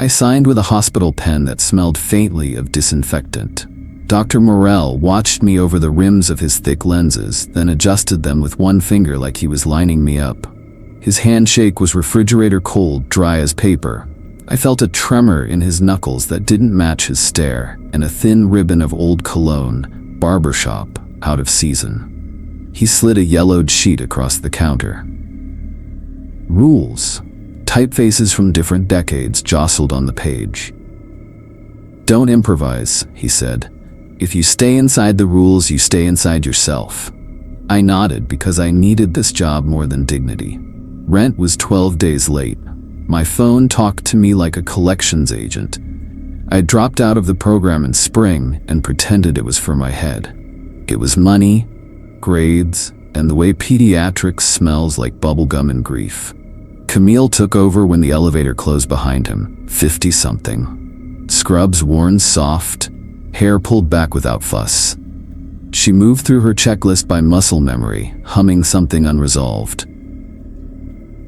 I signed with a hospital pen that smelled faintly of disinfectant. Dr. Morell watched me over the rims of his thick lenses, then adjusted them with one finger like he was lining me up. His handshake was refrigerator cold, dry as paper. I felt a tremor in his knuckles that didn't match his stare, and a thin ribbon of old cologne, barbershop, out of season. He slid a yellowed sheet across the counter. Rules. Typefaces from different decades jostled on the page. Don't improvise, he said. If you stay inside the rules, you stay inside yourself. I nodded because I needed this job more than dignity. Rent was 12 days late. My phone talked to me like a collections agent. I dropped out of the program in spring and pretended it was for my head. It was money, grades, and the way pediatrics smells like bubblegum and grief. Camille took over when the elevator closed behind him, 50-something. Scrubs worn soft, hair pulled back without fuss. She moved through her checklist by muscle memory, humming something unresolved.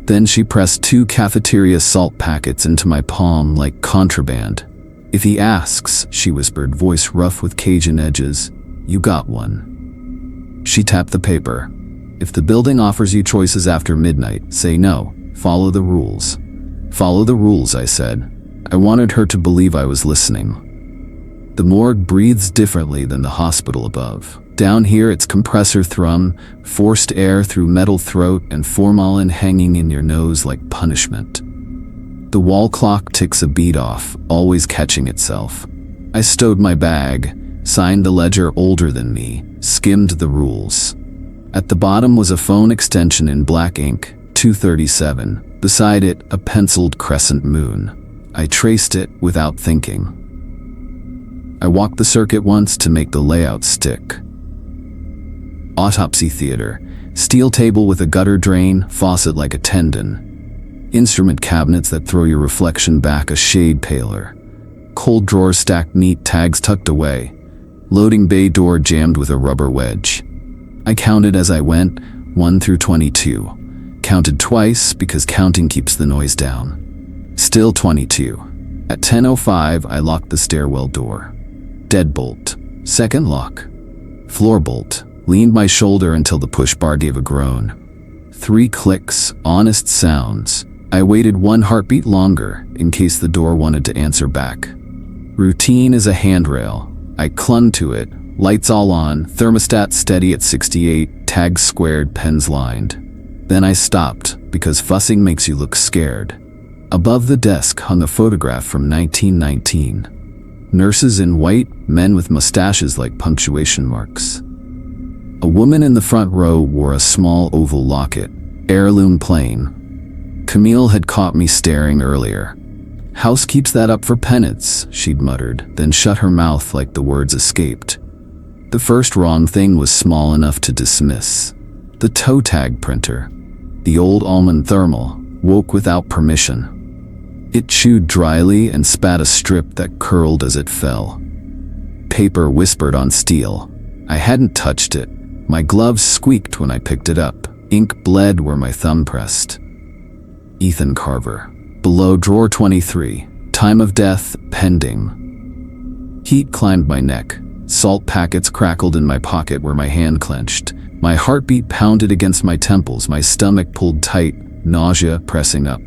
Then she pressed 2 cafeteria salt packets into my palm like contraband. If he asks, she whispered, voice rough with Cajun edges, you got one. She tapped the paper. If the building offers you choices after midnight, say no. Follow the rules. Follow the rules, I said. I wanted her to believe I was listening. The morgue breathes differently than the hospital above. Down here it's compressor thrum, forced air through metal throat, and formalin hanging in your nose like punishment. The wall clock ticks a beat off, always catching itself. I stowed my bag, signed the ledger older than me, skimmed the rules. At the bottom was a phone extension in black ink, 237. Beside it, a penciled crescent moon. I traced it without thinking. I walked the circuit once to make the layout stick. Autopsy theater, steel table with a gutter drain, faucet like a tendon. Instrument cabinets that throw your reflection back a shade paler. Cold drawers stacked neat, tags tucked away. Loading bay door jammed with a rubber wedge. I counted as I went, 1 through 22. Counted twice because counting keeps the noise down. Still 22. At 10:05, I locked the stairwell door. Deadbolt. Second lock. Floor bolt. Leaned my shoulder until the push bar gave a groan. 3 clicks, honest sounds. I waited 1 heartbeat longer in case the door wanted to answer back. Routine is a handrail. I clung to it. Lights all on, thermostat steady at 68, tags squared, pens lined. Then I stopped because fussing makes you look scared. Above the desk hung a photograph from 1919. Nurses in white, men with mustaches like punctuation marks. A woman in the front row wore a small oval locket, heirloom plain. Camille had caught me staring earlier. House keeps that up for penance, she'd muttered, then shut her mouth like the words escaped. The first wrong thing was small enough to dismiss. The toe tag printer, the old almond thermal, woke without permission. It chewed dryly and spat a strip that curled as it fell. Paper whispered on steel. I hadn't touched it. My gloves squeaked when I picked it up. Ink bled where my thumb pressed. Ethan Carver. Below drawer 23. Time of death, pending. Heat climbed my neck. Salt packets crackled in my pocket where my hand clenched. My heartbeat pounded against my temples, my stomach pulled tight, nausea pressing up.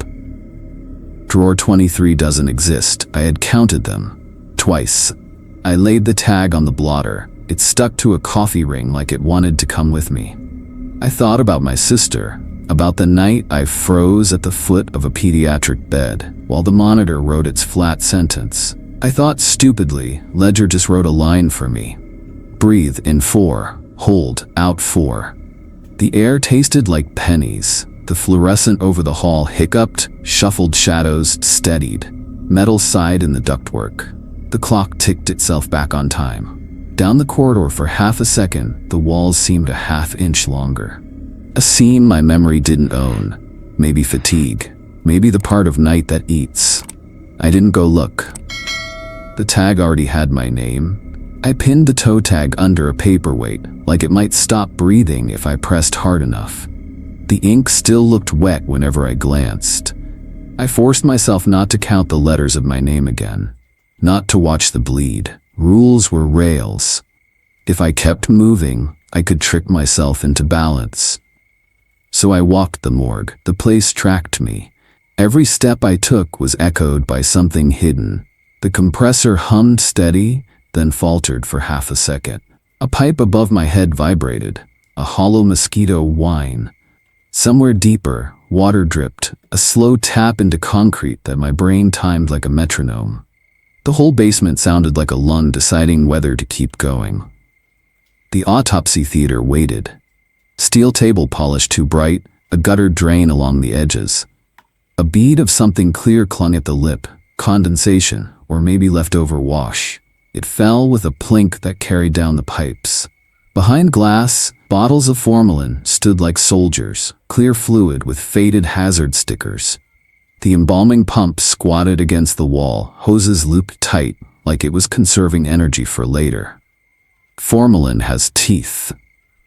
Drawer 23 doesn't exist. I had counted them. Twice. I laid the tag on the blotter. It stuck to a coffee ring like it wanted to come with me. I thought about my sister, about the night I froze at the foot of a pediatric bed while the monitor wrote its flat sentence. I thought stupidly, Ledger just wrote a line for me. Breathe in 4, hold out 4. The air tasted like pennies. The fluorescent over the hall hiccuped, shuffled shadows, steadied. Metal sighed in the ductwork. The clock ticked itself back on time. Down the corridor for half a second, the walls seemed a half-inch longer. A seam my memory didn't own. Maybe fatigue. Maybe the part of night that eats. I didn't go look. The tag already had my name. I pinned the toe tag under a paperweight, like it might stop breathing if I pressed hard enough. The ink still looked wet whenever I glanced. I forced myself not to count the letters of my name again, not to watch the bleed. Rules were rails. If I kept moving, I could trick myself into balance. So I walked the morgue. The place tracked me. Every step I took was echoed by something hidden. The compressor hummed steady, then faltered for half a second. A pipe above my head vibrated, a hollow mosquito whine. Somewhere deeper, water dripped, a slow tap into concrete that my brain timed like a metronome. The whole basement sounded like a lung deciding whether to keep going. The autopsy theater waited. Steel table polished too bright, a gutter drain along the edges. A bead of something clear clung at the lip, condensation, or maybe leftover wash. It fell with a plink that carried down the pipes. Behind glass, bottles of formalin stood like soldiers, clear fluid with faded hazard stickers. The embalming pump squatted against the wall, hoses looped tight, like it was conserving energy for later. Formalin has teeth.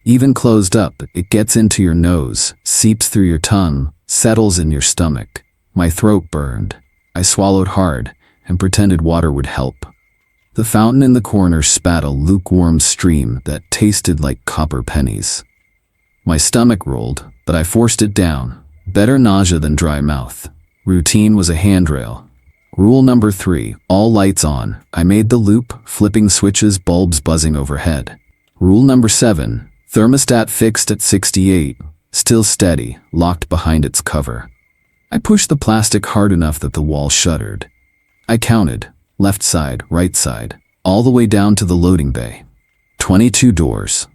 Even closed up, it gets into your nose, seeps through your tongue, settles in your stomach. My throat burned. I swallowed hard and pretended water would help. The fountain in the corner spat a lukewarm stream that tasted like copper pennies. My stomach rolled, but I forced it down. Better nausea than dry mouth. Routine was a handrail. Rule number 3, all lights on. I made the loop, flipping switches, bulbs buzzing overhead. Rule number 7, thermostat fixed at 68, still steady, locked behind its cover. I pushed the plastic hard enough that the wall shuddered. I counted, left side, right side, all the way down to the loading bay. 22 doors.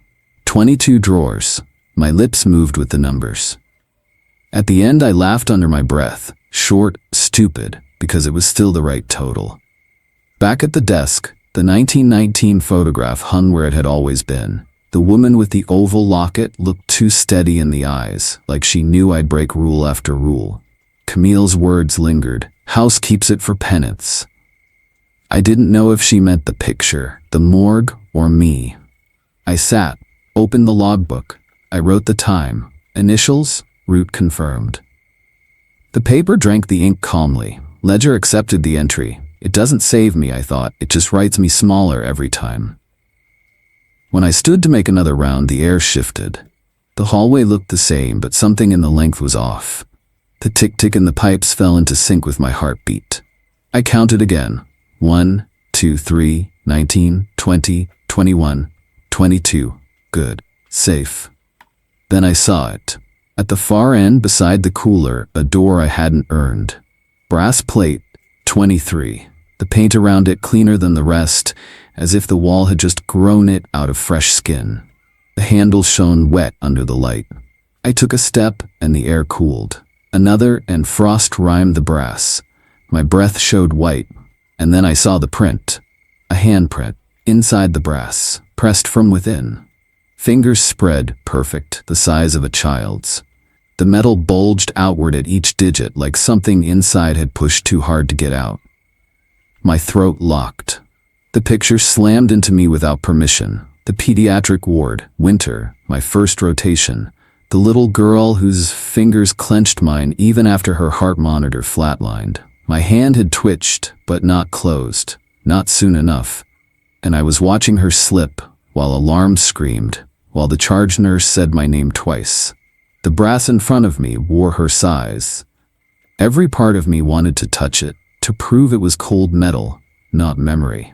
22 drawers. My lips moved with the numbers. At the end I laughed under my breath, short, stupid, because it was still the right total. Back at the desk, the 1919 photograph hung where it had always been. The woman with the oval locket looked too steady in the eyes, like she knew I'd break rule after rule. Camille's words lingered. House keeps it for penance. I didn't know if she meant the picture, the morgue, or me. I sat, opened the logbook. I wrote the time. Initials, route confirmed. The paper drank the ink calmly. Ledger accepted the entry. It doesn't save me, I thought. It just writes me smaller every time. When I stood to make another round, the air shifted. The hallway looked the same, but something in the length was off. The tick-tick in the pipes fell into sync with my heartbeat. I counted again. 1, 2, 3, 19, 20, 21, 22. Good. Safe. Then I saw it. At the far end, beside the cooler, a door I hadn't earned. Brass plate, 23. The paint around it cleaner than the rest, as if the wall had just grown it out of fresh skin. The handle shone wet under the light. I took a step, and the air cooled. Another, and frost rimed the brass. My breath showed white, and then I saw the print. A handprint, inside the brass, pressed from within. Fingers spread, perfect, the size of a child's. The metal bulged outward at each digit like something inside had pushed too hard to get out. My throat locked. The picture slammed into me without permission. The pediatric ward, winter, my first rotation. The little girl whose fingers clenched mine even after her heart monitor flatlined. My hand had twitched, but not closed, not soon enough. And I was watching her slip, while alarms screamed, while the charge nurse said my name twice. The brass in front of me wore her size. Every part of me wanted to touch it, to prove it was cold metal, not memory.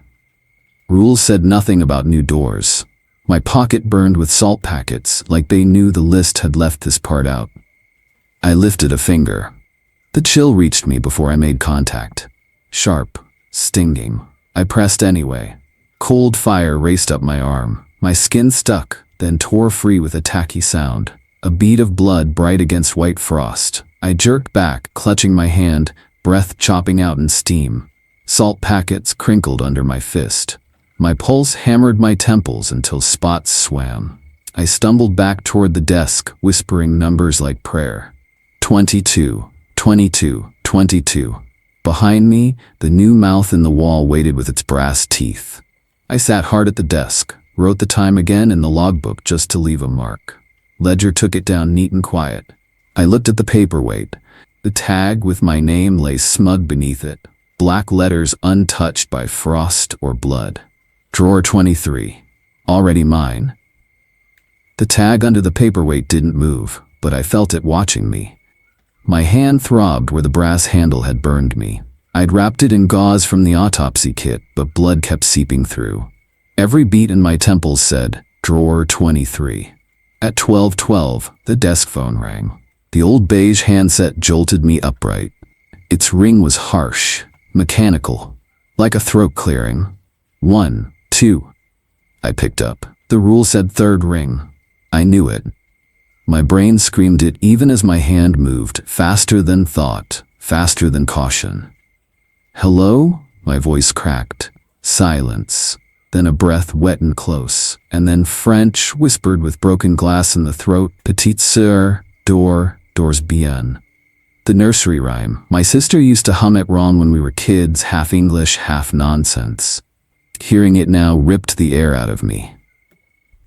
Rules said nothing about new doors. My pocket burned with salt packets, like they knew the list had left this part out. I lifted a finger. The chill reached me before I made contact. Sharp, stinging. I pressed anyway. Cold fire raced up my arm. My skin stuck, then tore free with a tacky sound. A bead of blood bright against white frost. I jerked back, clutching my hand, breath chopping out in steam. Salt packets crinkled under my fist. My pulse hammered my temples until spots swam. I stumbled back toward the desk, whispering numbers like prayer. 22, 22, 22. Behind me, the new mouth in the wall waited with its brass teeth. I sat hard at the desk, wrote the time again in the logbook just to leave a mark. Ledger took it down neat and quiet. I looked at the paperweight. The tag with my name lay smug beneath it, black letters untouched by frost or blood. Drawer 23. Already mine. The tag under the paperweight didn't move, but I felt it watching me. My hand throbbed where the brass handle had burned me. I'd wrapped it in gauze from the autopsy kit, but blood kept seeping through. Every beat in my temples said, Drawer 23. At 12:12, the desk phone rang. The old beige handset jolted me upright. Its ring was harsh, mechanical, like a throat clearing. 1, 2. I picked up. The rule said third ring. I knew it. My brain screamed it even as my hand moved, faster than thought, faster than caution. Hello? My voice cracked. Silence. Then a breath wet and close. And then French whispered with broken glass in the throat. Petite sœur, doors bien. The nursery rhyme. My sister used to hum it wrong when we were kids, half English, half nonsense. Hearing it now ripped the air out of me.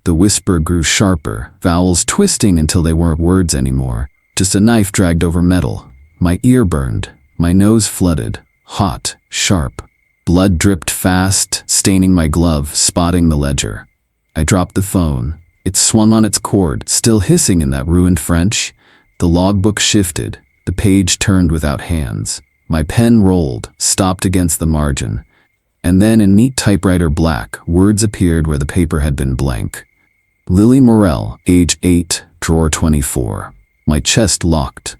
The whisper grew sharper, vowels twisting until they weren't words anymore, just a knife dragged over metal. My ear burned, my nose flooded, hot, sharp. Blood dripped fast, staining my glove, spotting the ledger. I dropped the phone. It swung on its cord, still hissing in that ruined French. The logbook shifted. The page turned without hands. My pen rolled, stopped against the margin. And then in neat typewriter black, words appeared where the paper had been blank. Lily Morell, age 8, drawer 24. My chest locked.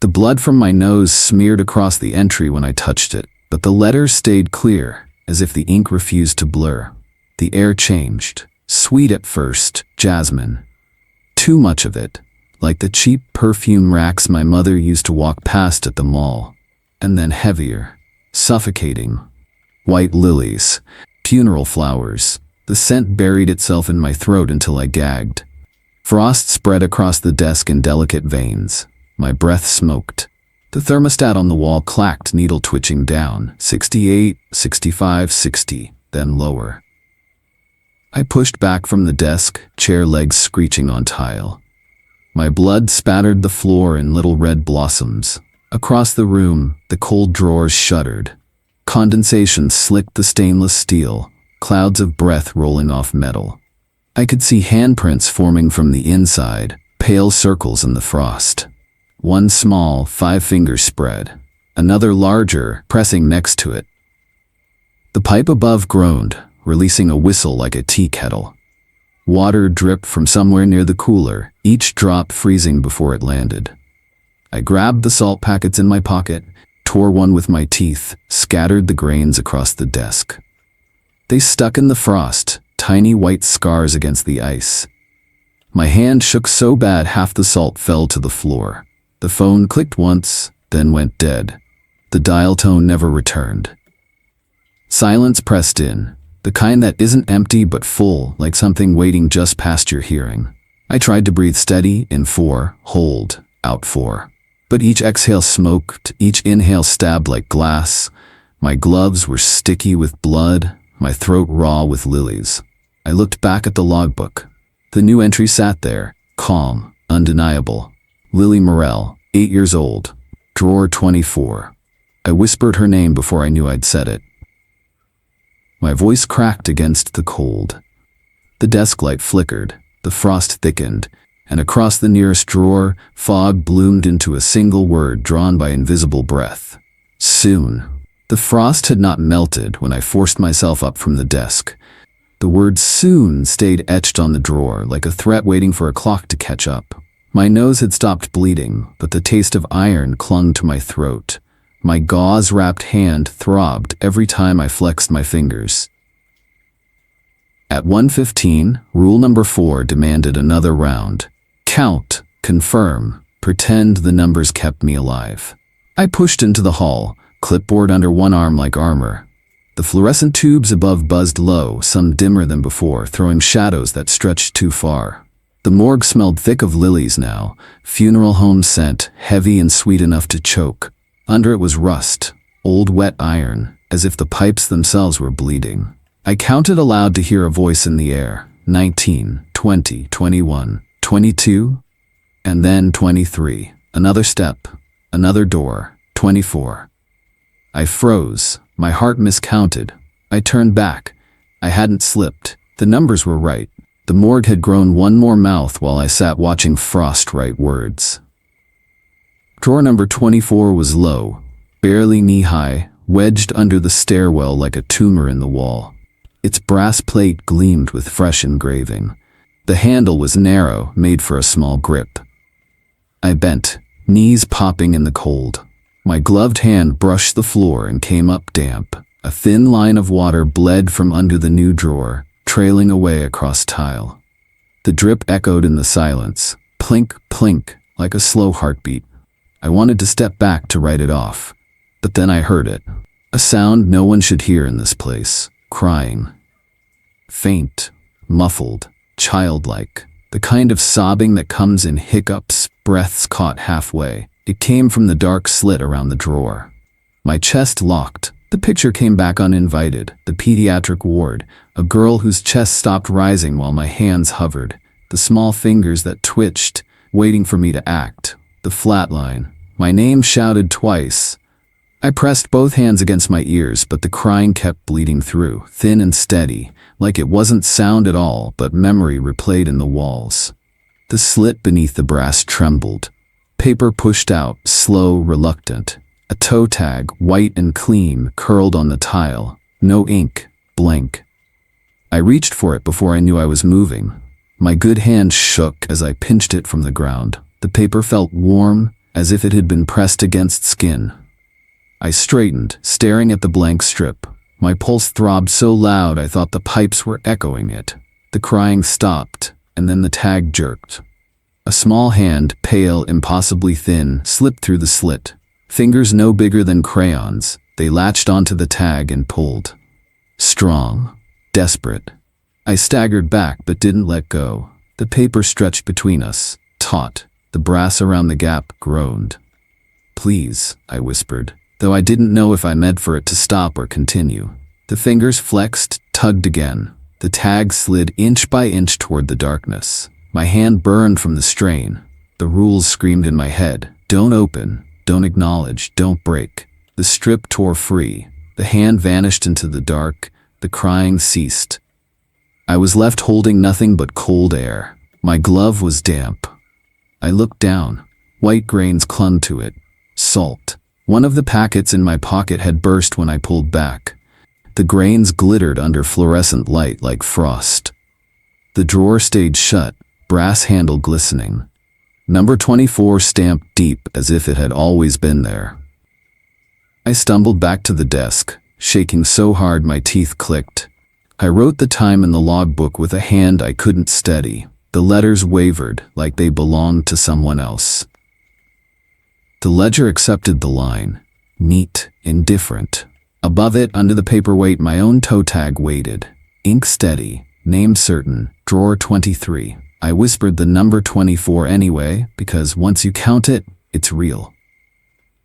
The blood from my nose smeared across the entry when I touched it, but the letters stayed clear, as if the ink refused to blur. The air changed. Sweet at first, jasmine. Too much of it, like the cheap perfume racks my mother used to walk past at the mall. And then heavier, suffocating. White lilies, funeral flowers. The scent buried itself in my throat until I gagged. Frost spread across the desk in delicate veins. My breath smoked. The thermostat on the wall clacked, needle twitching down. 68, 65, 60, then lower. I pushed back from the desk, chair legs screeching on tile. My blood spattered the floor in little red blossoms. Across the room, the cold drawers shuddered. Condensation slicked the stainless steel, clouds of breath rolling off metal. I could see handprints forming from the inside, pale circles in the frost. One small, 5-finger spread, another larger, pressing next to it. The pipe above groaned, releasing a whistle like a tea kettle. Water dripped from somewhere near the cooler, each drop freezing before it landed. I grabbed the salt packets in my pocket, tore one with my teeth, scattered the grains across the desk. They stuck in the frost, tiny white scars against the ice. My hand shook so bad half the salt fell to the floor. The phone clicked once, then went dead. The dial tone never returned. Silence pressed in, the kind that isn't empty but full, like something waiting just past your hearing. I tried to breathe steady, in 4, hold, out 4. But each exhale smoked, each inhale stabbed like glass. My gloves were sticky with blood, my throat raw with lilies. I looked back at the logbook. The new entry sat there, calm, undeniable. Lily Morell, 8 years old, drawer 24. I whispered her name before I knew I'd said it. My voice cracked against the cold. The desk light flickered, the frost thickened, and across the nearest drawer, fog bloomed into a single word drawn by invisible breath. Soon. The frost had not melted when I forced myself up from the desk. The word soon stayed etched on the drawer like a threat waiting for a clock to catch up. My nose had stopped bleeding, but the taste of iron clung to my throat. My gauze-wrapped hand throbbed every time I flexed my fingers. At 1:15, rule number 4 demanded another round. Count, confirm, pretend the numbers kept me alive. I pushed into the hall, clipboard under one arm like armor. The fluorescent tubes above buzzed low, some dimmer than before, throwing shadows that stretched too far. The morgue smelled thick of lilies now, funeral home scent, heavy and sweet enough to choke. Under it was rust, old wet iron, as if the pipes themselves were bleeding. I counted aloud to hear a voice in the air. 19, 20, 21, 22, and then 23. Another step, Another door. 24. I froze. My heart miscounted. I turned back. I hadn't slipped. The numbers were right. The morgue had grown one more mouth while I sat watching Frost write words. Drawer number 24 was low, barely knee-high, wedged under the stairwell like a tumor in the wall. Its brass plate gleamed with fresh engraving. The handle was narrow, made for a small grip. I bent, knees popping in the cold. My gloved hand brushed the floor and came up damp. A thin line of water bled from under the new drawer, trailing away across tile. The drip echoed in the silence, plink, plink, like a slow heartbeat. I wanted to step back to write it off, but then I heard it. A sound no one should hear in this place. Crying. Faint, muffled, childlike. The kind of sobbing that comes in hiccups, breaths caught halfway. It came from the dark slit around the drawer. My chest locked. The picture came back uninvited. The pediatric ward. A girl whose chest stopped rising while my hands hovered. The small fingers that twitched, waiting for me to act. The flat line. My name shouted twice. I pressed both hands against my ears, but the crying kept bleeding through, thin and steady, like it wasn't sound at all, but memory replayed in the walls. The slit beneath the brass trembled. Paper pushed out, slow, reluctant. A toe tag, white and clean, curled on the tile. No ink, blank. I reached for it before I knew I was moving. My good hand shook as I pinched it from the ground. The paper felt warm, as if it had been pressed against skin. I straightened, staring at the blank strip. My pulse throbbed so loud I thought the pipes were echoing it. The crying stopped, and then the tag jerked. A small hand, pale, impossibly thin, slipped through the slit. Fingers no bigger than crayons, they latched onto the tag and pulled. Strong, desperate. I staggered back but didn't let go. The paper stretched between us, taut. The brass around the gap groaned. "Please," I whispered, though I didn't know if I meant for it to stop or continue. The fingers flexed, tugged again. The tag slid inch by inch toward the darkness. My hand burned from the strain. The rules screamed in my head. Don't open, don't acknowledge, don't break. The strip tore free. The hand vanished into the dark. The crying ceased. I was left holding nothing but cold air. My glove was damp. I looked down. White grains clung to it. Salt. One of the packets in my pocket had burst when I pulled back. The grains glittered under fluorescent light like frost. The drawer stayed shut, brass handle glistening. Number 24 stamped deep as if it had always been there. I stumbled back to the desk, shaking so hard my teeth clicked. I wrote the time in the logbook with a hand I couldn't steady. The letters wavered like they belonged to someone else. The ledger accepted the line. Neat, indifferent. Above it, under the paperweight, my own toe tag waited. Ink steady, name certain, drawer 23. I whispered the number 24 anyway, because once you count it, it's real.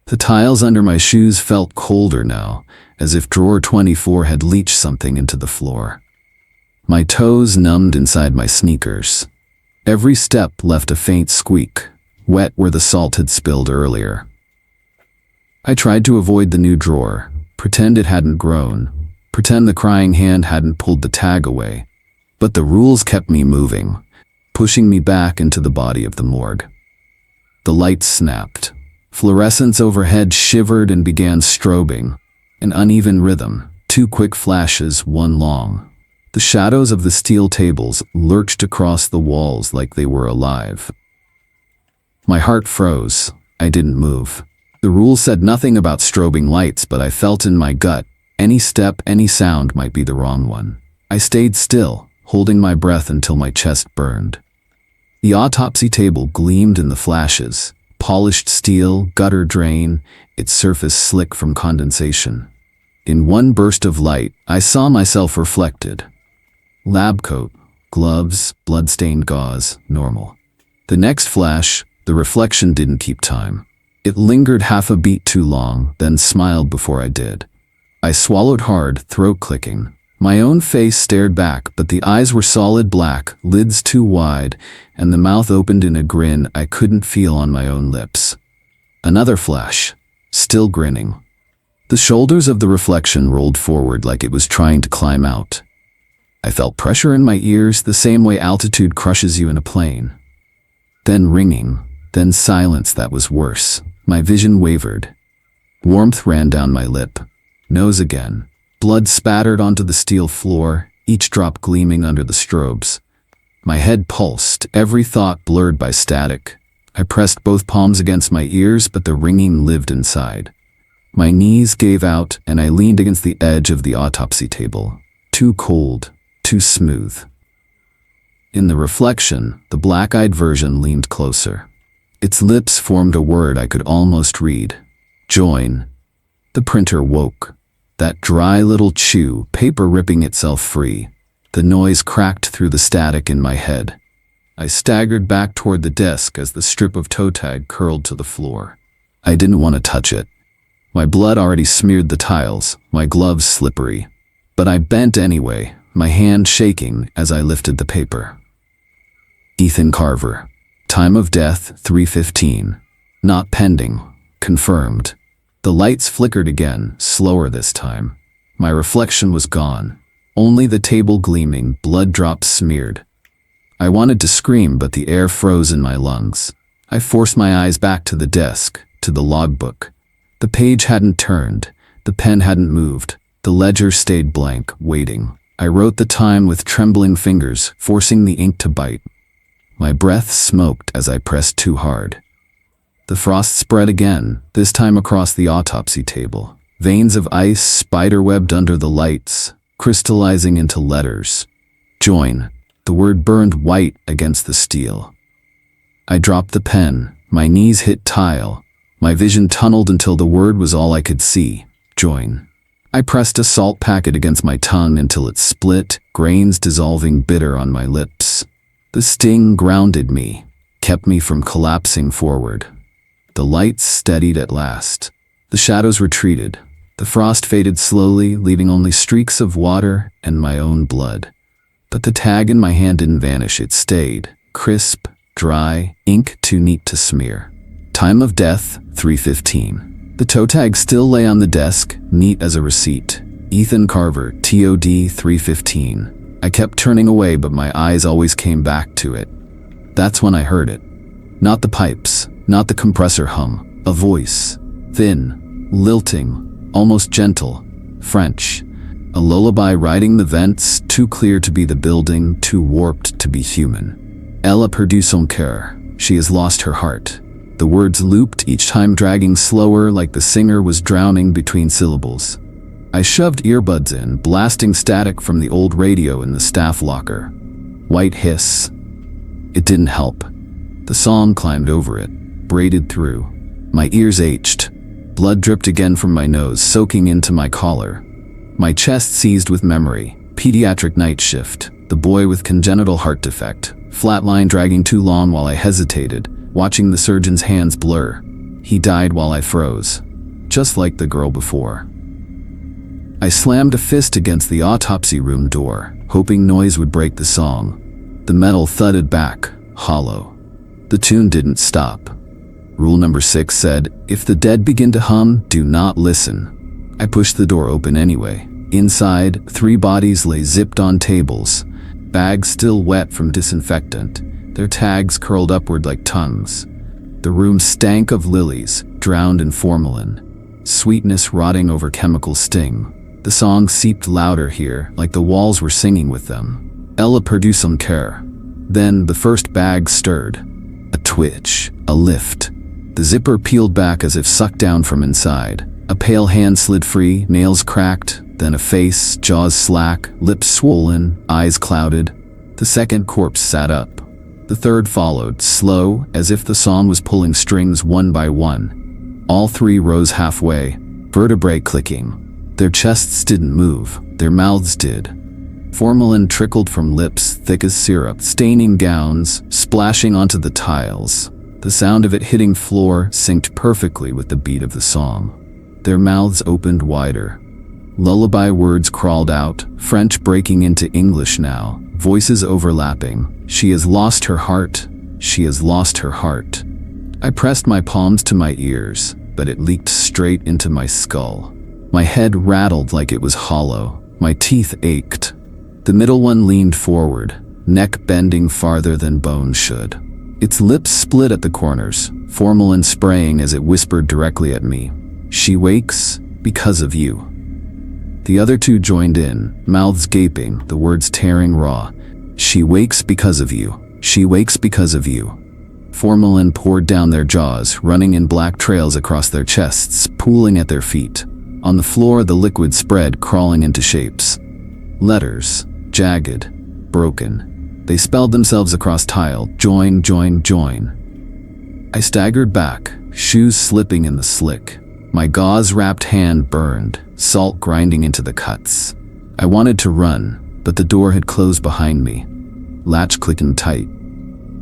The tiles under my shoes felt colder now, as if drawer 24 had leached something into the floor. My toes numbed inside my sneakers. Every step left a faint squeak, wet where the salt had spilled earlier. I tried to avoid the new drawer, pretend it hadn't grown, pretend the crying hand hadn't pulled the tag away. But the rules kept me moving, pushing me back into the body of the morgue. The lights snapped. Fluorescence overhead shivered and began strobing. An uneven rhythm, 2 quick flashes, 1 long. The shadows of the steel tables lurched across the walls like they were alive. My heart froze. I didn't move. The rule said nothing about strobing lights, but I felt in my gut, any step, any sound might be the wrong one. I stayed still, holding my breath until my chest burned. The autopsy table gleamed in the flashes. Polished steel, gutter drain, its surface slick from condensation. In one burst of light, I saw myself reflected. Lab coat, gloves, blood-stained gauze, normal. The next flash, the reflection didn't keep time. It lingered half a beat too long, then smiled before I did. I swallowed hard, throat clicking. My own face stared back, but the eyes were solid black, lids too wide, and the mouth opened in a grin I couldn't feel on my own lips. Another flash. Still grinning. The shoulders of the reflection rolled forward like it was trying to climb out. I felt pressure in my ears the same way altitude crushes you in a plane. Then ringing, then silence that was worse. My vision wavered. Warmth ran down my lip. Nose again. Blood spattered onto the steel floor, each drop gleaming under the strobes. My head pulsed, every thought blurred by static. I pressed both palms against my ears, but the ringing lived inside. My knees gave out, and I leaned against the edge of the autopsy table. Too cold, too smooth. In the reflection, the black-eyed version leaned closer. Its lips formed a word I could almost read. Join. The printer woke. That dry little chew, paper ripping itself free. The noise cracked through the static in my head. I staggered back toward the desk as the strip of toe tag curled to the floor. I didn't want to touch it. My blood already smeared the tiles, my gloves slippery. But I bent anyway, my hand shaking as I lifted the paper. Ethan Carver. Time of death, 3:15. Not pending. Confirmed. The lights flickered again, slower this time. My reflection was gone. Only the table gleaming, blood drops smeared. I wanted to scream, but the air froze in my lungs. I forced my eyes back to the desk, to the logbook. The page hadn't turned. The pen hadn't moved. The ledger stayed blank, waiting. I wrote the time with trembling fingers, forcing the ink to bite. My breath smoked as I pressed too hard. The frost spread again, this time across the autopsy table. Veins of ice spiderwebbed under the lights, crystallizing into letters. Join. The word burned white against the steel. I dropped the pen. My knees hit tile. My vision tunneled until the word was all I could see. Join. I pressed a salt packet against my tongue until it split, grains dissolving bitter on my lips. The sting grounded me, kept me from collapsing forward. The lights steadied at last. The shadows retreated. The frost faded slowly, leaving only streaks of water and my own blood. But the tag in my hand didn't vanish, it stayed. Crisp, dry, ink too neat to smear. Time of death, 3:15. The toe tag still lay on the desk, neat as a receipt. Ethan Carver, TOD 3:15. I kept turning away, but my eyes always came back to it. That's when I heard it. Not the pipes, not the compressor hum. A voice. Thin, lilting, almost gentle. French. A lullaby riding the vents, too clear to be the building, too warped to be human. Elle a perdu son cœur. She has lost her heart. The words looped, each time dragging slower, like the singer was drowning between syllables. I shoved earbuds in, blasting static from the old radio in the staff locker. White hiss. It didn't help. The song climbed over it, braided through. My ears ached. Blood dripped again from my nose, soaking into my collar. My chest seized with memory. Pediatric night shift. The boy with congenital heart defect. Flatline dragging too long while I hesitated, watching the surgeon's hands blur. He died while I froze. Just like the girl before. I slammed a fist against the autopsy room door, hoping noise would break the song. The metal thudded back, hollow. The tune didn't stop. Rule number 6 said, if the dead begin to hum, do not listen. I pushed the door open anyway. Inside, 3 bodies lay zipped on tables, bags still wet from disinfectant, their tags curled upward like tongues. The room stank of lilies, drowned in formalin. Sweetness rotting over chemical sting. The song seeped louder here, like the walls were singing with them. Elle a perdu son cœur. Then the first bag stirred. A twitch, a lift. The zipper peeled back as if sucked down from inside. A pale hand slid free, nails cracked, then a face, jaws slack, lips swollen, eyes clouded. The second corpse sat up. The third followed, slow, as if the song was pulling strings one by one. All 3 rose halfway, vertebrae clicking. Their chests didn't move, their mouths did. Formalin trickled from lips thick as syrup, staining gowns, splashing onto the tiles. The sound of it hitting floor synced perfectly with the beat of the song. Their mouths opened wider. Lullaby words crawled out, French breaking into English now, voices overlapping. She has lost her heart. She has lost her heart. I pressed my palms to my ears, but it leaked straight into my skull. My head rattled like it was hollow. My teeth ached. The middle one leaned forward, neck bending farther than bone should. Its lips split at the corners, formalin spraying as it whispered directly at me. "She wakes because of you." The other two joined in, mouths gaping, the words tearing raw. "She wakes because of you. She wakes because of you." Formalin poured down their jaws, running in black trails across their chests, pooling at their feet. On the floor, the liquid spread, crawling into shapes. Letters, jagged, broken. They spelled themselves across tile, join, join, join. I staggered back, shoes slipping in the slick. My gauze-wrapped hand burned, salt grinding into the cuts. I wanted to run, but the door had closed behind me, latch clicking tight.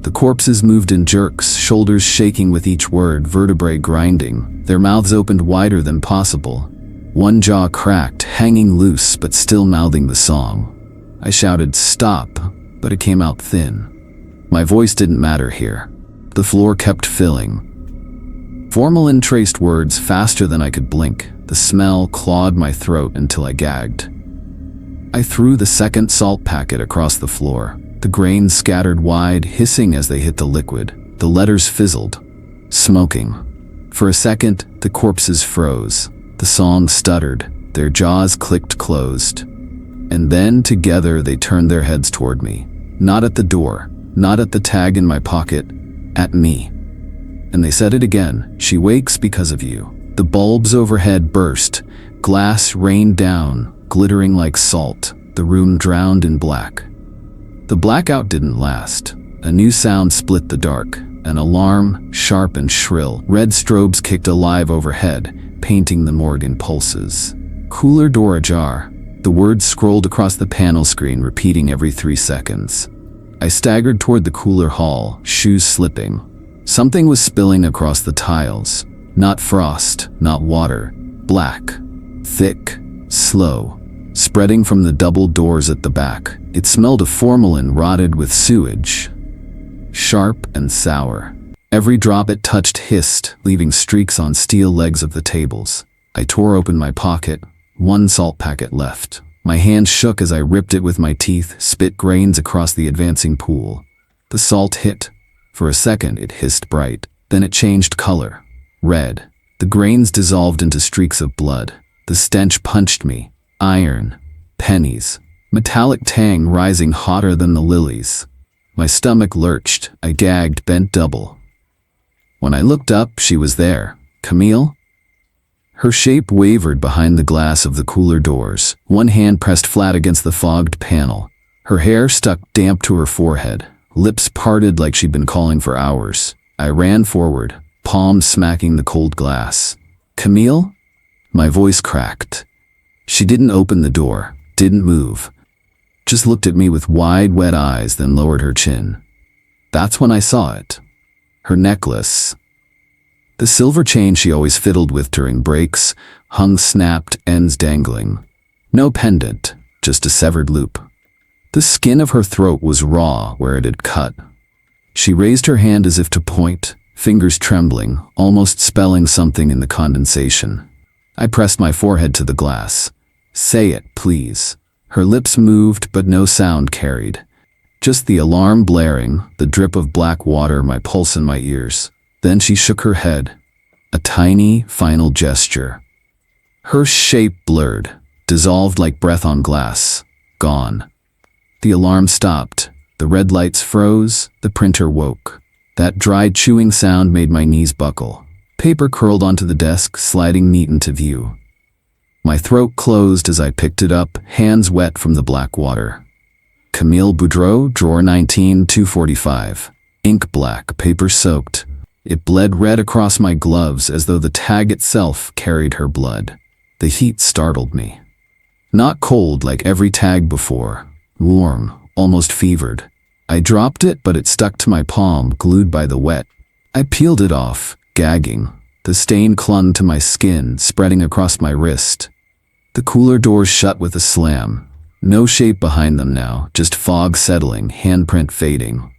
The corpses moved in jerks, shoulders shaking with each word, vertebrae grinding, their mouths opened wider than possible. One jaw cracked, hanging loose but still mouthing the song. I shouted, "Stop," but it came out thin. My voice didn't matter here. The floor kept filling. Formalin traced words faster than I could blink. The smell clawed my throat until I gagged. I threw the second salt packet across the floor. The grains scattered wide, hissing as they hit the liquid. The letters fizzled. Smoking. For a second, the corpses froze. The song stuttered. Their jaws clicked closed. And then, together, they turned their heads toward me. Not at the door, not at the tag in my pocket, at me. And they said it again, "She wakes because of you." The bulbs overhead burst. Glass rained down, glittering like salt. The room drowned in black. The blackout didn't last. A new sound split the dark. An alarm, sharp and shrill. Red strobes kicked alive overhead, painting the morgue in pulses. Cooler door ajar. The words scrolled across the panel screen, repeating every 3 seconds. I staggered toward the cooler hall, shoes slipping. Something was spilling across the tiles. Not frost, not water. Black. Thick. Slow. Spreading from the double doors at the back. It smelled of formalin rotted with sewage. Sharp and sour. Every drop it touched hissed, leaving streaks on steel legs of the tables. I tore open my pocket. One salt packet left. My hand shook as I ripped it with my teeth, spit grains across the advancing pool. The salt hit. For a second, it hissed bright. Then it changed color. Red. The grains dissolved into streaks of blood. The stench punched me. Iron. Pennies. Metallic tang rising hotter than the lilies. My stomach lurched. I gagged, bent double. When I looked up, she was there. Camille? Her shape wavered behind the glass of the cooler doors. One hand pressed flat against the fogged panel. Her hair stuck damp to her forehead. Lips parted like she'd been calling for hours. I ran forward, palms smacking the cold glass. "Camille?" My voice cracked. She didn't open the door, didn't move. Just looked at me with wide, wet eyes, then lowered her chin. That's when I saw it. Her necklace. The silver chain she always fiddled with during breaks, hung snapped, ends dangling. No pendant, just a severed loop. The skin of her throat was raw where it had cut. She raised her hand as if to point, fingers trembling, almost spelling something in the condensation. I pressed my forehead to the glass. "Say it, please." Her lips moved, but no sound carried. Just the alarm blaring, the drip of black water, my pulse in my ears. Then she shook her head. A tiny, final gesture. Her shape blurred, dissolved like breath on glass. Gone. The alarm stopped. The red lights froze. The printer woke. That dry chewing sound made my knees buckle. Paper curled onto the desk, sliding neat into view. My throat closed as I picked it up, hands wet from the black water. Camille Boudreau, drawer 19, 245. Ink black, paper soaked. It bled red across my gloves as though the tag itself carried her blood. The heat startled me. Not cold like every tag before. Warm, almost fevered. I dropped it, but it stuck to my palm, glued by the wet. I peeled it off, gagging. The stain clung to my skin, spreading across my wrist. The cooler doors shut with a slam. No shape behind them now, just fog settling, handprint fading.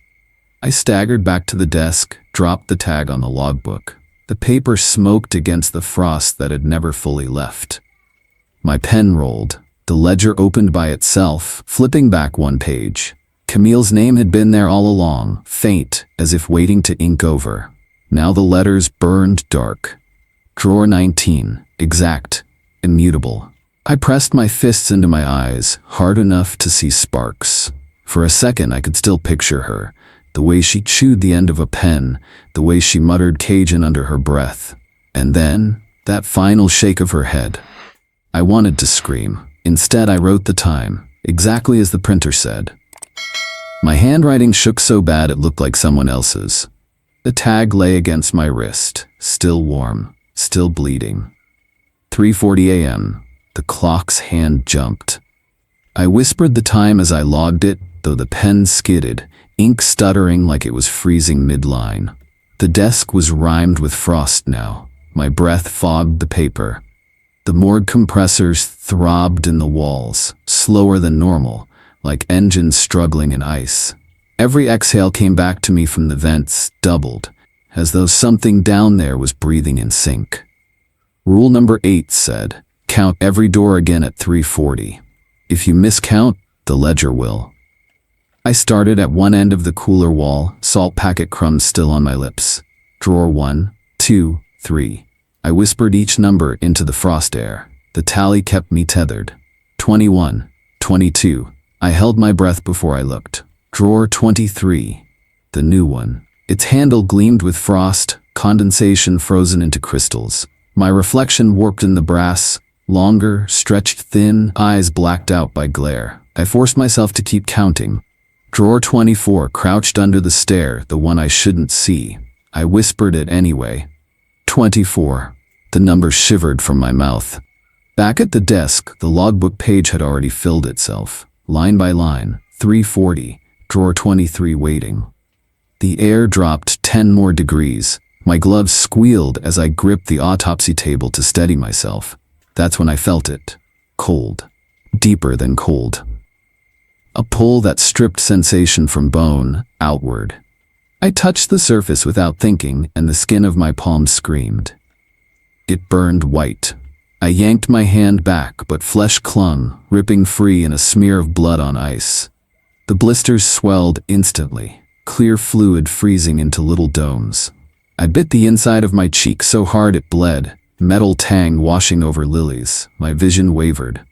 I staggered back to the desk, dropped the tag on the logbook. The paper smoked against the frost that had never fully left. My pen rolled. The ledger opened by itself, flipping back one page. Camille's name had been there all along, faint, as if waiting to ink over. Now the letters burned dark. Drawer 19, exact, immutable. I pressed my fists into my eyes, hard enough to see sparks. For a second I could still picture her, the way she chewed the end of a pen, the way she muttered Cajun under her breath. And then, that final shake of her head. I wanted to scream. Instead I wrote the time, exactly as the printer said. My handwriting shook so bad it looked like someone else's. The tag lay against my wrist, still warm, still bleeding. 3:40 a.m. The clock's hand jumped. I whispered the time as I logged it, though the pen skidded, ink stuttering like it was freezing midline. The desk was rimed with frost now. My breath fogged the paper. The morgue compressors throbbed in the walls, slower than normal, like engines struggling in ice. Every exhale came back to me from the vents, doubled, as though something down there was breathing in sync. Rule number 8 said, count every door again at 3:40. If you miscount, the ledger will. I started at one end of the cooler wall, salt packet crumbs still on my lips. Drawer 1, 2, 3. I whispered each number into the frost air. The tally kept me tethered. 21, 22. I held my breath before I looked. Drawer 23. The new one. Its handle gleamed with frost, condensation frozen into crystals. My reflection warped in the brass, longer, stretched thin, eyes blacked out by glare. I forced myself to keep counting. Drawer 24 crouched under the stair, the one I shouldn't see. I whispered it anyway. 24. The number shivered from my mouth. Back at the desk, the logbook page had already filled itself. Line by line, 3:40, drawer 23 waiting. The air dropped 10 more degrees. My gloves squealed as I gripped the autopsy table to steady myself. That's when I felt it. Cold. Deeper than cold. A pull that stripped sensation from bone, outward. I touched the surface without thinking, and the skin of my palm screamed. It burned white. I yanked my hand back, but flesh clung, ripping free in a smear of blood on ice. The blisters swelled instantly, clear fluid freezing into little domes. I bit the inside of my cheek so hard it bled, metal tang washing over lilies. My vision wavered.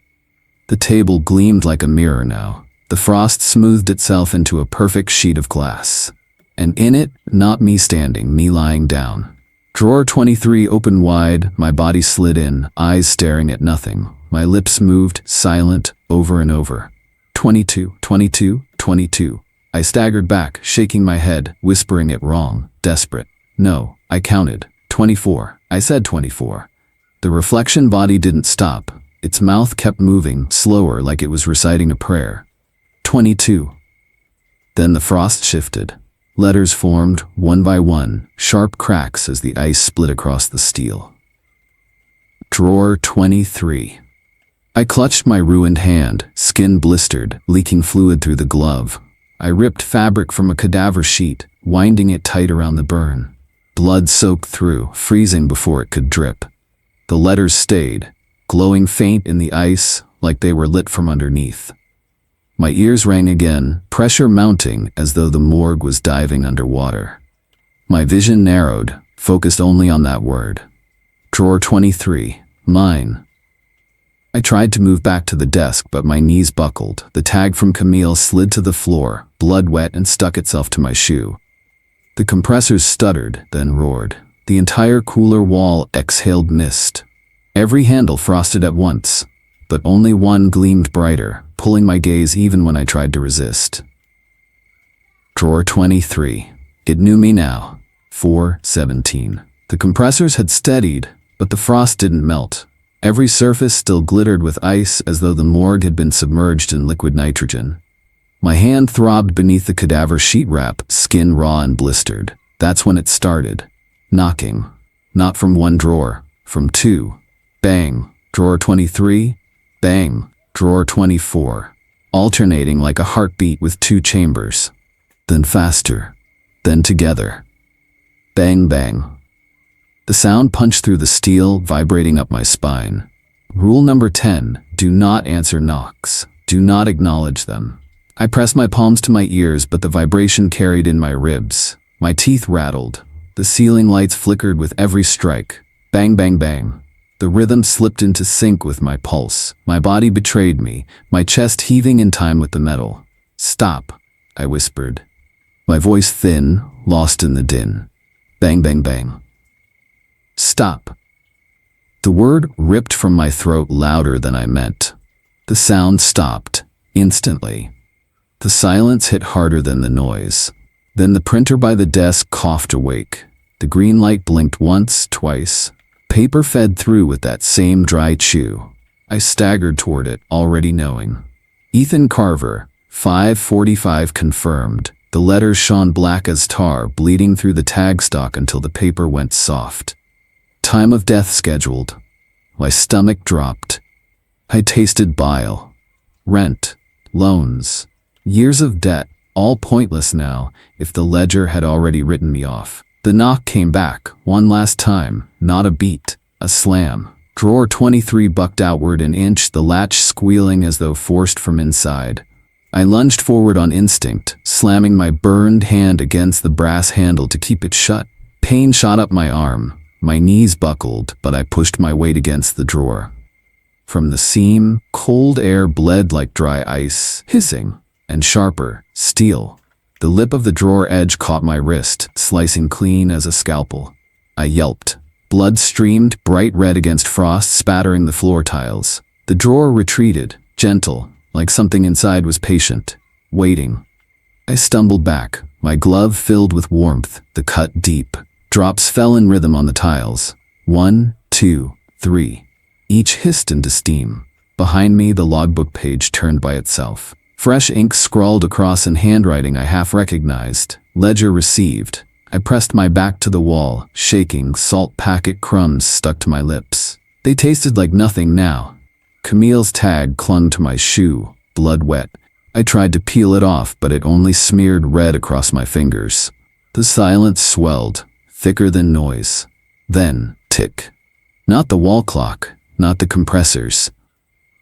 The table gleamed like a mirror now. The frost smoothed itself into a perfect sheet of glass. And in it, not me standing, me lying down. Drawer 23 opened wide, my body slid in, eyes staring at nothing. My lips moved, silent, over and over. 22, 22, 22. I staggered back, shaking my head, whispering it wrong, desperate. No, I counted. 24. I said 24. The reflection body didn't stop. Its mouth kept moving, slower, like it was reciting a prayer. 22. Then the frost shifted. Letters formed, one by one, sharp cracks as the ice split across the steel. Drawer 23. I clutched my ruined hand, skin blistered, leaking fluid through the glove. I ripped fabric from a cadaver sheet, winding it tight around the burn. Blood soaked through, freezing before it could drip. The letters stayed, glowing faint in the ice, like they were lit from underneath. My ears rang again, pressure mounting as though the morgue was diving underwater. My vision narrowed, focused only on that word. Drawer 23, mine. I tried to move back to the desk, but my knees buckled. The tag from Camille slid to the floor, blood wet, and stuck itself to my shoe. The compressors stuttered, then roared. The entire cooler wall exhaled mist. Every handle frosted at once, but only one gleamed brighter, pulling my gaze even when I tried to resist. Drawer 23. It knew me now. 4:17. The compressors had steadied, but the frost didn't melt. Every surface still glittered with ice as though the morgue had been submerged in liquid nitrogen. My hand throbbed beneath the cadaver sheet wrap, skin raw and blistered. That's when it started. Knocking. Not from one drawer, from two. Bang. Drawer 23. Bang. Drawer 24. Alternating like a heartbeat with two chambers. Then faster. then together. Bang, bang. The sound punched through the steel, vibrating up my spine. Rule number 10, do not answer knocks. Do not acknowledge them. I pressed my palms to my ears, but the vibration carried in my ribs. My teeth rattled. The ceiling lights flickered with every strike. Bang, bang, bang. The rhythm slipped into sync with my pulse. My body betrayed me, my chest heaving in time with the metal. Stop, I whispered. My voice thin, lost in the din. Bang, bang, bang. Stop. The word ripped from my throat louder than I meant. The sound stopped, instantly. The silence hit harder than the noise. Then the printer by the desk coughed awake. The green light blinked once, twice. Paper fed through with that same dry chew. I staggered toward it, already knowing. Ethan Carver, 5:45 confirmed. The letters shone black as tar, bleeding through the tag stock until the paper went soft. Time of death scheduled. My stomach dropped. I tasted bile. Rent. Loans. Years of debt. All pointless now, if the ledger had already written me off. The knock came back, one last time, not a beat, a slam. Drawer 23 bucked outward an inch, the latch squealing as though forced from inside. I lunged forward on instinct, slamming my burned hand against the brass handle to keep it shut. Pain shot up my arm. My knees buckled, but I pushed my weight against the drawer. From the seam, cold air bled like dry ice, hissing, and sharper, steel. The lip of the drawer edge caught my wrist, slicing clean as a scalpel. I yelped. Blood streamed, bright red against frost, spattering the floor tiles. The drawer retreated, gentle, like something inside was patient, waiting. I stumbled back, my glove filled with warmth, the cut deep. Drops fell in rhythm on the tiles. 1, 2, 3. Each hissed into steam. Behind me, the logbook page turned by itself. Fresh ink scrawled across in handwriting I half recognized. Ledger received. I pressed my back to the wall, shaking, salt packet crumbs stuck to my lips. They tasted like nothing now. Camille's tag clung to my shoe, blood wet. I tried to peel it off, but it only smeared red across my fingers. The silence swelled, thicker than noise. Then, tick. Not the wall clock, not the compressors.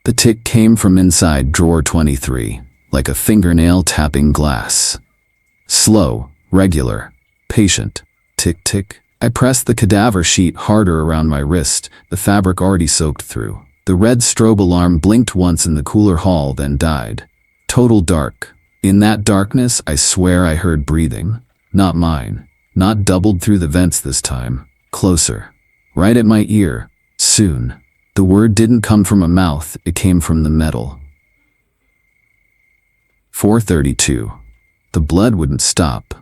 The tick came from inside drawer 23, like a fingernail tapping glass. Slow, regular, patient. Tick, tick. I pressed the cadaver sheet harder around my wrist, the fabric already soaked through. The red strobe alarm blinked once in the cooler hall, then died. Total dark. In that darkness, I swear I heard breathing. Not mine. Not doubled through the vents this time. Closer. Right at my ear. Soon. The word didn't come from a mouth, it came from the metal. 4:32. The blood wouldn't stop.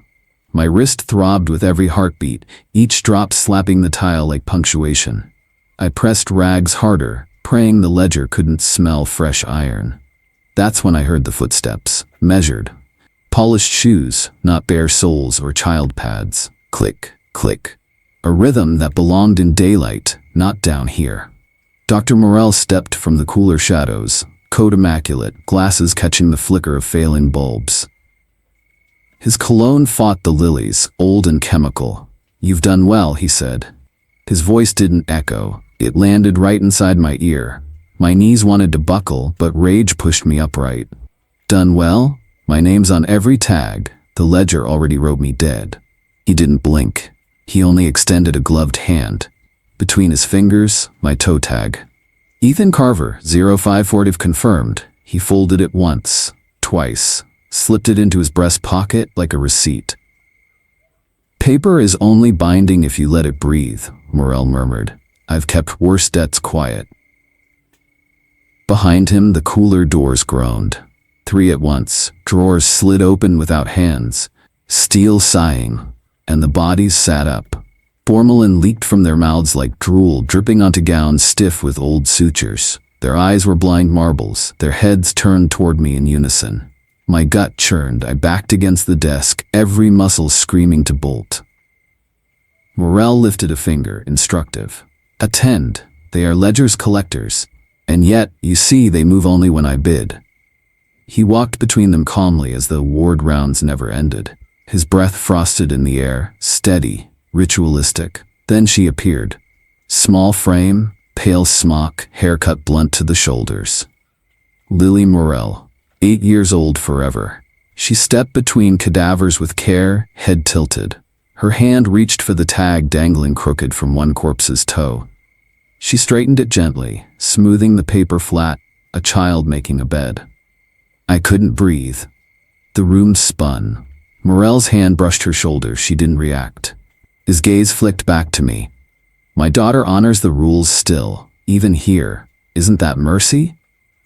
My wrist throbbed with every heartbeat, each drop slapping the tile like punctuation. I pressed rags harder, praying the ledger couldn't smell fresh iron. That's when I heard the footsteps, measured. Polished shoes, not bare soles or child pads. Click, click. A rhythm that belonged in daylight, not down here. Dr. Morell stepped from the cooler shadows, coat immaculate, glasses catching the flicker of failing bulbs. His cologne fought the lilies, old and chemical. "You've done well," he said. His voice didn't echo. It landed right inside my ear. My knees wanted to buckle, but rage pushed me upright. Done well? My name's on every tag. The ledger already wrote me dead. He didn't blink. He only extended a gloved hand. Between his fingers, my toe tag. Ethan Carver, 0540 confirmed. He folded it once, twice, slipped it into his breast pocket like a receipt. "Paper is only binding if you let it breathe," Morell murmured. "I've kept worse debts quiet." Behind him, the cooler doors groaned. 3 at once, drawers slid open without hands, steel sighing, and the bodies sat up. Formalin leaked from their mouths like drool, dripping onto gowns stiff with old sutures. Their eyes were blind marbles, their heads turned toward me in unison. My gut churned, I backed against the desk, every muscle screaming to bolt. Morell lifted a finger, instructive. "Attend, they are ledger's collectors. And yet, you see, they move only when I bid." He walked between them calmly as though ward rounds never ended. His breath frosted in the air, steady, ritualistic. Then she appeared. Small frame, pale smock, haircut blunt to the shoulders. Lily Morell, 8 years old forever. She stepped between cadavers with care, head tilted. Her hand reached for the tag dangling crooked from one corpse's toe. She straightened it gently, smoothing the paper flat, a child making a bed. I couldn't breathe. The room spun. Morell's hand brushed her shoulder. She didn't react. His gaze flicked back to me. My daughter honors the rules still, even here. Isn't that mercy?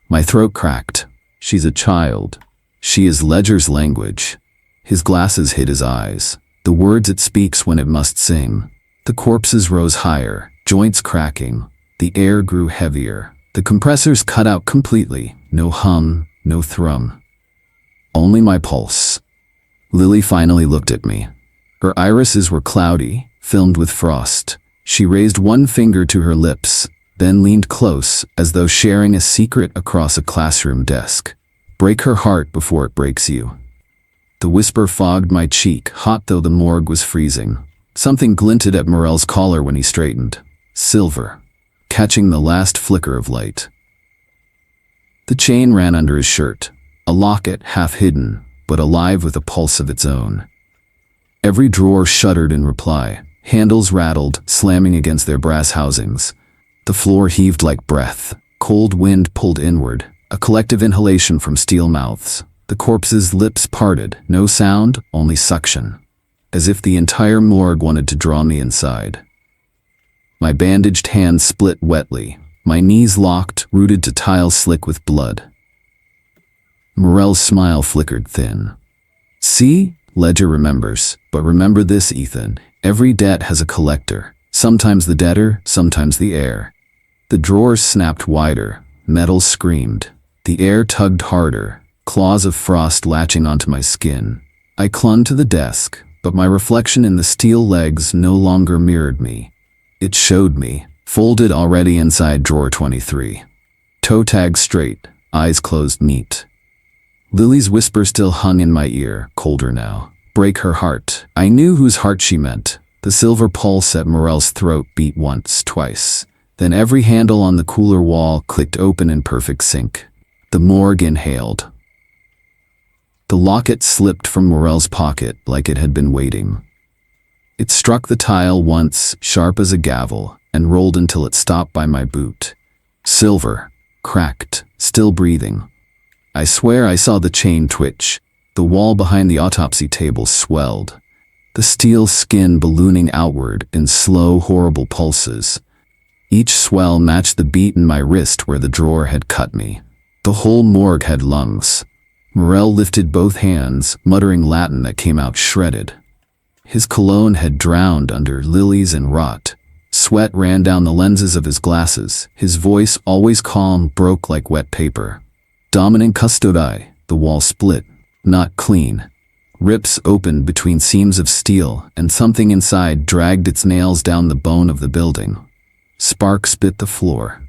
My throat cracked. She's a child. She is Ledger's language. His glasses hid his eyes. The words it speaks when it must sing. The corpses rose higher, joints cracking. The air grew heavier. The compressors cut out completely. No hum, no thrum. Only my pulse. Lily finally looked at me. Her irises were cloudy, filmed with frost. She raised one finger to her lips, then leaned close, as though sharing a secret across a classroom desk. Break her heart before it breaks you. The whisper fogged my cheek, hot though the morgue was freezing. Something glinted at Morell's collar when he straightened. Silver, catching the last flicker of light. The chain ran under his shirt, a locket half hidden, but alive with a pulse of its own. Every drawer shuddered in reply. Handles rattled, slamming against their brass housings. The floor heaved like breath. Cold wind pulled inward, a collective inhalation from steel mouths. The corpse's lips parted, no sound, only suction. As if the entire morgue wanted to draw me inside. My bandaged hands split wetly, my knees locked, rooted to tiles slick with blood. Morell's smile flickered thin. See? Ledger remembers. But remember this, Ethan. Every debt has a collector. Sometimes the debtor, sometimes the heir. The drawers snapped wider. Metal screamed. The air tugged harder, claws of frost latching onto my skin. I clung to the desk, but my reflection in the steel legs no longer mirrored me. It showed me, folded already inside drawer 23. Toe tag straight, eyes closed neat. Lily's whisper still hung in my ear, colder now. Break her heart. I knew whose heart she meant. The silver pulse at Morell's throat beat once, twice. Then every handle on the cooler wall clicked open in perfect sync. The morgue inhaled. The locket slipped from Morell's pocket like it had been waiting. It struck the tile once, sharp as a gavel, and rolled until it stopped by my boot. Silver, cracked, still breathing. I swear I saw the chain twitch. The wall behind the autopsy table swelled. The steel skin ballooning outward in slow, horrible pulses. Each swell matched the beat in my wrist where the drawer had cut me. The whole morgue had lungs. Morell lifted both hands, muttering Latin that came out shredded. His cologne had drowned under lilies and rot. Sweat ran down the lenses of his glasses. His voice, always calm, broke like wet paper. Dominant custodi, the wall split. Not clean. Rips opened between seams of steel, and something inside dragged its nails down the bone of the building. Sparks bit the floor.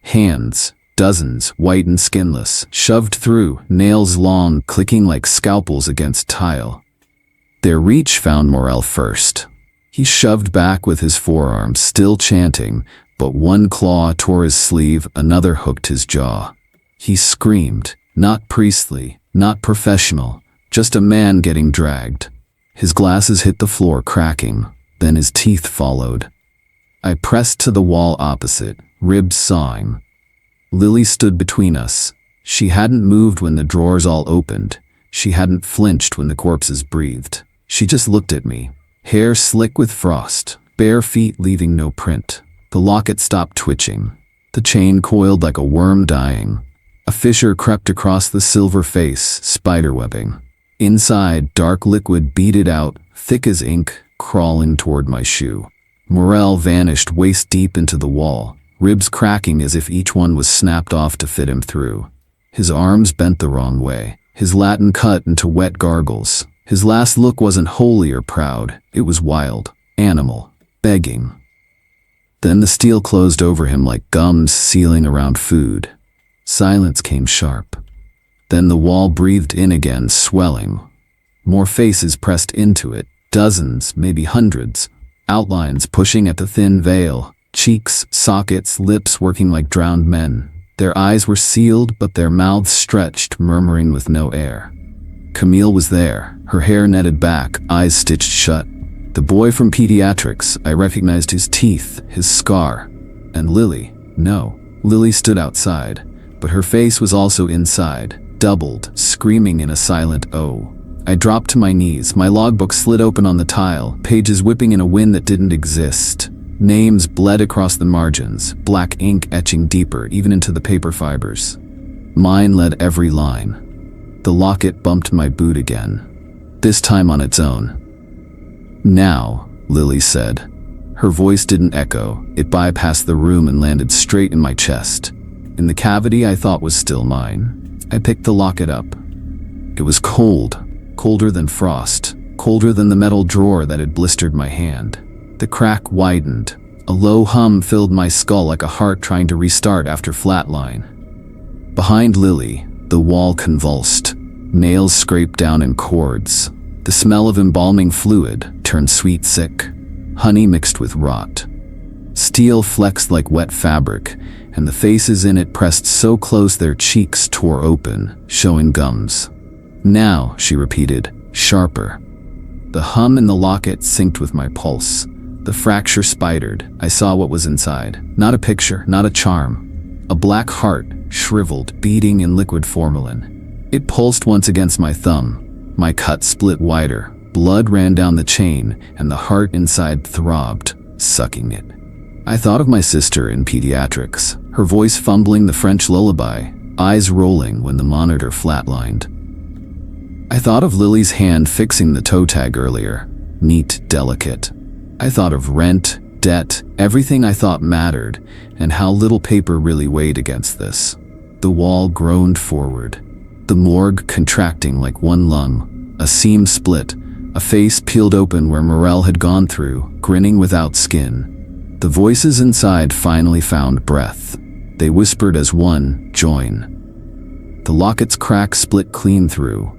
Hands, dozens, white and skinless, shoved through, nails long, clicking like scalpels against tile. Their reach found Morell first. He shoved back with his forearms, still chanting, but one claw tore his sleeve, another hooked his jaw. He screamed, not priestly, not professional, just a man getting dragged. His glasses hit the floor cracking, then his teeth followed. I pressed to the wall opposite, ribs sawing. Lily stood between us. She hadn't moved when the drawers all opened. She hadn't flinched when the corpses breathed. She just looked at me, hair slick with frost, bare feet leaving no print. The locket stopped twitching. The chain coiled like a worm dying. A fissure crept across the silver face, spiderwebbing. Inside, dark liquid beaded out, thick as ink, crawling toward my shoe. Morell vanished waist-deep into the wall, ribs cracking as if each one was snapped off to fit him through. His arms bent the wrong way, his Latin cut into wet gargles. His last look wasn't holy or proud, it was wild, animal, begging. Then the steel closed over him like gums sealing around food. Silence came sharp. Then the wall breathed in again, swelling. More faces pressed into it, dozens, maybe hundreds. Outlines pushing at the thin veil, cheeks, sockets, lips working like drowned men. Their eyes were sealed, but their mouths stretched, murmuring with no air. Camille was there, her hair netted back, eyes stitched shut. The boy from pediatrics, I recognized his teeth, his scar. And Lily, no, Lily stood outside, but her face was also inside, doubled, screaming in a silent "oh." I dropped to my knees, my logbook slid open on the tile, pages whipping in a wind that didn't exist. Names bled across the margins, black ink etching deeper, even into the paper fibers. Mine led every line. The locket bumped my boot again, this time on its own. "Now," Lily said. Her voice didn't echo, it bypassed the room and landed straight in my chest. In the cavity I thought was still mine. I picked the locket up. It was cold, colder than frost, colder than the metal drawer that had blistered my hand. The crack widened. A low hum filled my skull like a heart trying to restart after flatline. Behind Lily, the wall convulsed. Nails scraped down in cords. The smell of embalming fluid turned sweet sick. Honey mixed with rot. Steel flexed like wet fabric, and the faces in it pressed so close their cheeks tore open, showing gums. "Now," she repeated, sharper. The hum in the locket synced with my pulse. The fracture spidered. I saw what was inside. Not a picture, not a charm. A black heart, shriveled, beating in liquid formalin. It pulsed once against my thumb. My cut split wider. Blood ran down the chain, and the heart inside throbbed, sucking it. I thought of my sister in pediatrics, her voice fumbling the French lullaby, eyes rolling when the monitor flatlined. I thought of Lily's hand fixing the toe tag earlier, neat, delicate. I thought of rent, debt, everything I thought mattered, and how little paper really weighed against this. The wall groaned forward, the morgue contracting like one lung, a seam split, a face peeled open where Morel had gone through, grinning without skin. The voices inside finally found breath. They whispered as one, "Join." The locket's crack split clean through.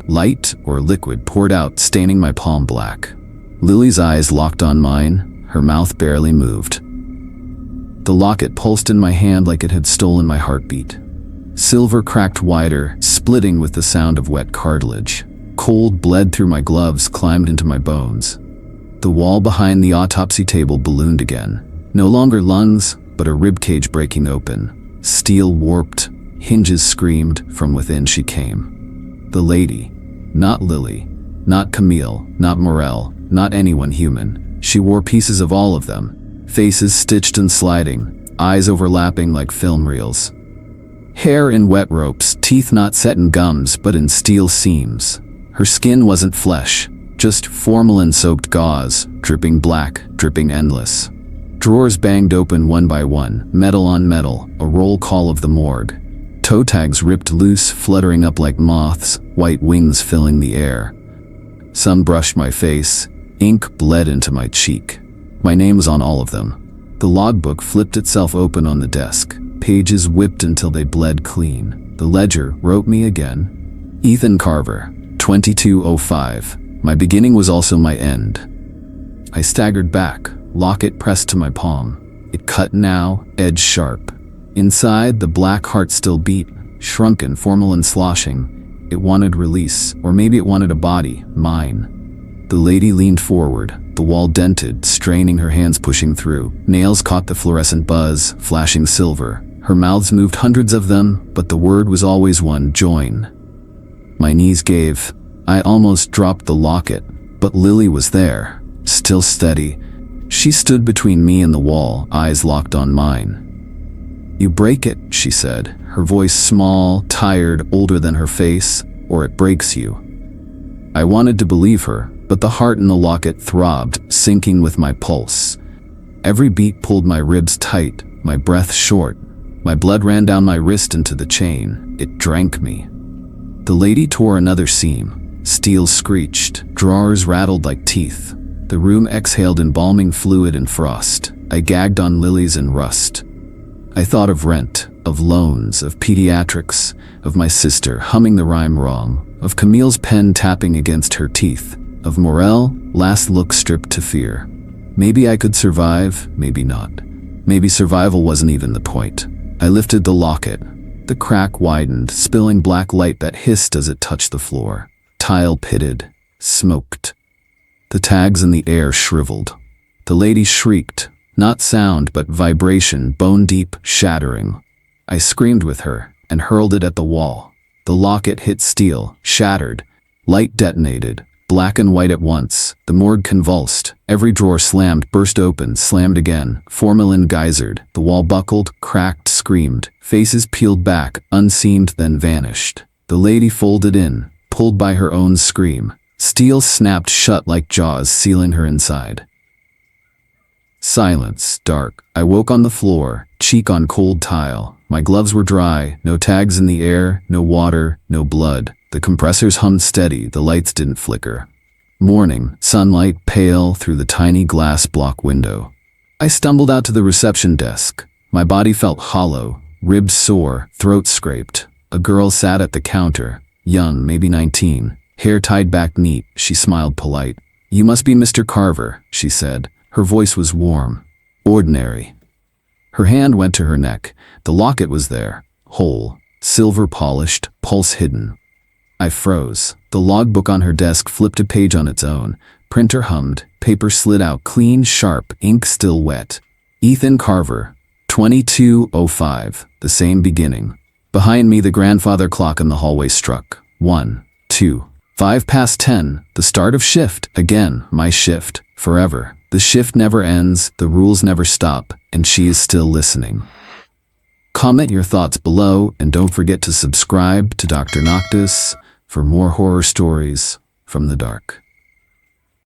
Light or liquid poured out, staining my palm black. Lily's eyes locked on mine, her mouth barely moved. The locket pulsed in my hand like it had stolen my heartbeat. Silver cracked wider, splitting with the sound of wet cartilage. Cold bled through my gloves, climbed into my bones. The wall behind the autopsy table ballooned again. No longer lungs, but a ribcage breaking open. Steel warped, hinges screamed, from within she came. The lady. Not Lily. Not Camille. Not Morel. Not anyone human. She wore pieces of all of them. Faces stitched and sliding, eyes overlapping like film reels. Hair in wet ropes, teeth not set in gums but in steel seams. Her skin wasn't flesh, just formalin-soaked gauze, dripping black, dripping endless. Drawers banged open one by one, metal on metal, a roll call of the morgue. Toe tags ripped loose, fluttering up like moths, white wings filling the air. Some brushed my face, ink bled into my cheek. My name was on all of them. The logbook flipped itself open on the desk. Pages whipped until they bled clean. The ledger wrote me again. Ethan Carver, 2205. My beginning was also my end. I staggered back, locket pressed to my palm. It cut now, edge sharp. Inside, the black heart still beat, shrunken, formalin sloshing. It wanted release, or maybe it wanted a body, mine. The lady leaned forward, the wall dented, straining her hands pushing through. Nails caught the fluorescent buzz, flashing silver. Her mouths moved, hundreds of them, but the word was always one, "Join." My knees gave. I almost dropped the locket, but Lily was there, still steady. She stood between me and the wall, eyes locked on mine. "You break it," she said, her voice small, tired, older than her face, "or it breaks you." I wanted to believe her, but the heart in the locket throbbed, syncing with my pulse. Every beat pulled my ribs tight, my breath short. My blood ran down my wrist into the chain. It drank me. The lady tore another seam. Steel screeched. Drawers rattled like teeth. The room exhaled embalming fluid and frost. I gagged on lilies and rust. I thought of rent, of loans, of pediatrics, of my sister humming the rhyme wrong. of Camille's pen tapping against her teeth, of Morel, last look stripped to fear. Maybe I could survive, maybe not. Maybe survival wasn't even the point. I lifted the locket. The crack widened, spilling black light that hissed as it touched the floor. Tile pitted, smoked. The tags in the air shriveled. The lady shrieked, not sound but vibration, bone deep, shattering. I screamed with her and hurled it at the wall. The locket hit steel, shattered. Light detonated, black and white at once. The morgue convulsed. Every drawer slammed, burst open, slammed again. Formalin geysered. The wall buckled, cracked, screamed. Faces peeled back, unseamed, then vanished. The lady folded in, pulled by her own scream. Steel snapped shut like jaws, sealing her inside. Silence, dark. I woke on the floor, cheek on cold tile. My gloves were dry, no tags in the air, no water, no blood. The compressors hummed steady, the lights didn't flicker. Morning, sunlight pale through the tiny glass block window. I stumbled out to the reception desk. My body felt hollow, ribs sore, throat scraped. A girl sat at the counter, young, maybe 19, hair tied back neat. She smiled polite. "You must be Mr. Carver," she said. Her voice was warm, ordinary. Her hand went to her neck. The locket was there, whole, silver polished, pulse hidden. I froze. The logbook on her desk flipped a page on its own. Printer hummed, paper slid out clean, sharp, ink still wet. Ethan Carver, 22:05, the same beginning. Behind me, the grandfather clock in the hallway struck. 1, 2, 10, the start of shift. Again, my shift, forever. The shift never ends, the rules never stop, and she is still listening. Comment your thoughts below, and don't forget to subscribe to Dr. Noctis for more horror stories from the dark.